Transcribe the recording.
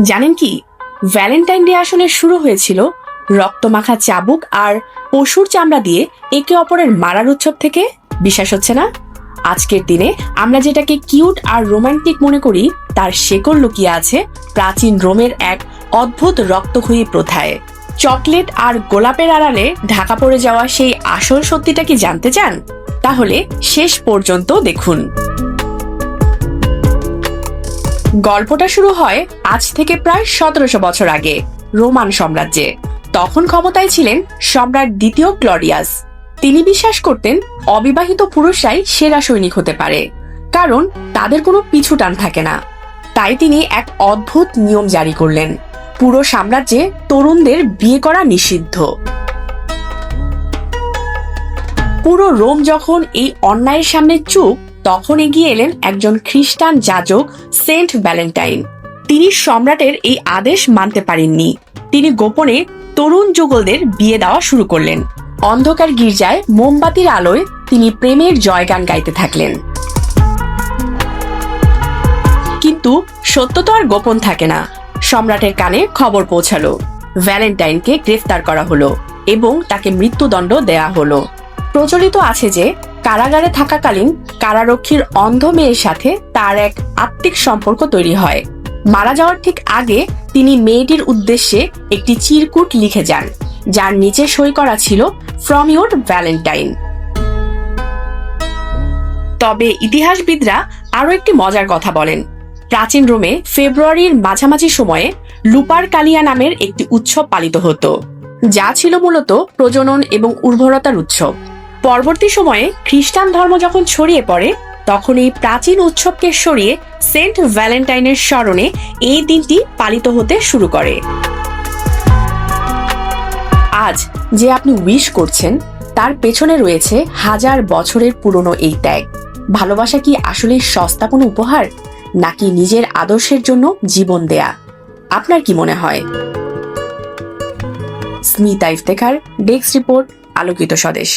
জানেন কি, Valentine day আসলে শুরু হয়েছিল রক্তমাখা চাবুক আর পশুর চামড়া দিয়ে একে অপরের মারার উৎসব থেকে। বিশ্বাস হচ্ছে না? আজকের দিনে আমরা যেটাকে কিউট আর রোমান্টিক মনে করি, তার শেকড় লুকিয়ে আছে প্রাচীন রোমের এক অদ্ভুত রক্তক্ষয়ী প্রথায়। চকলেট আর গোলাপের আড়ালে ঢাকা পড়ে যাওয়া সেই আসল সত্যিটা কি জানতে চান? তাহলে শেষ পর্যন্ত দেখুন। গল্পটা শুরু হয় আজ থেকে প্রায় 1700 বছর আগে রোমান সাম্রাজ্যে। তখন ক্ষমতায় ছিলেন সম্রাট দ্বিতীয় ক্লডিয়াস। তিনি বিশ্বাস করতেন অবিবাহিত পুরুষরাই সেরা সৈনিক হতে পারে, কারণ তাদের কোনো পিছু টান থাকে না। তাই তিনি এক অদ্ভুত নিয়ম জারি করলেন, পুরো সাম্রাজ্যে তরুণদের বিয়ে করা নিষিদ্ধ। পুরো রোম যখন এই অন্যায়ের সামনে চুপ, তখন এগিয়ে এলেন একজন খ্রিস্টান যাজক সেন্ট ভ্যালেন্টাইন। তিনি সম্রাটের এই আদেশ মানতে পারেননি। তিনি গোপনে তরুণ যুগলদের বিয়ে দেওয়া শুরু করলেন। অন্ধকার গির্জায় মোমবাতির আলোয় তিনি প্রেমের জয়গান গাইতে থাকলেন। কিন্তু সত্য তো আর গোপন থাকে না। সম্রাটের কানে খবর পৌঁছালো, ভ্যালেন্টাইনকে গ্রেফতার করা হলো এবং তাকে মৃত্যুদণ্ড দেয়া হলো। প্রচলিত আছে যে কারাগারে থাকাকালীন কারারক্ষীর অন্ধ মেয়ের সাথে তার এক আত্মিক সম্পর্ক তৈরি হয়। মারা যাওয়ার ঠিক আগে তিনি মেয়েটির উদ্দেশ্যে একটি চিরকুট লিখে যান, যার নিচে সই করা ছিল ফ্রম ইউর ভ্যালেন্টাইন। তবে ইতিহাসবিদরা আরো একটি মজার কথা বলেন। প্রাচীন রোমে ফেব্রুয়ারির মাঝামাঝি সময়ে লুপারকালিয়া নামের একটি উৎসব পালিত হতো, যা ছিল মূলত প্রজনন এবং উর্বরতার উৎসব। পরবর্তী সময়ে খ্রিস্টান ধর্ম যখন ছড়িয়ে পড়ে, তখন এই প্রাচীন উৎসবকে সরিয়ে সেন্ট ভ্যালেন্টাইনের স্মরণে এই দিনটি পালিত হতে শুরু করে। আজ যে আপনি উইশ করছেন, তার পেছনে রয়েছে হাজার বছরের পুরনো এই ত্যাগ। ভালোবাসা কি আসলে সস্তা কোনো উপহার, নাকি নিজের আদর্শের জন্য জীবন দেয়া? আপনার কি মনে হয়? স্মিতা ইফতেখার, ডেস্ক রিপোর্ট, আলোকিত স্বদেশ।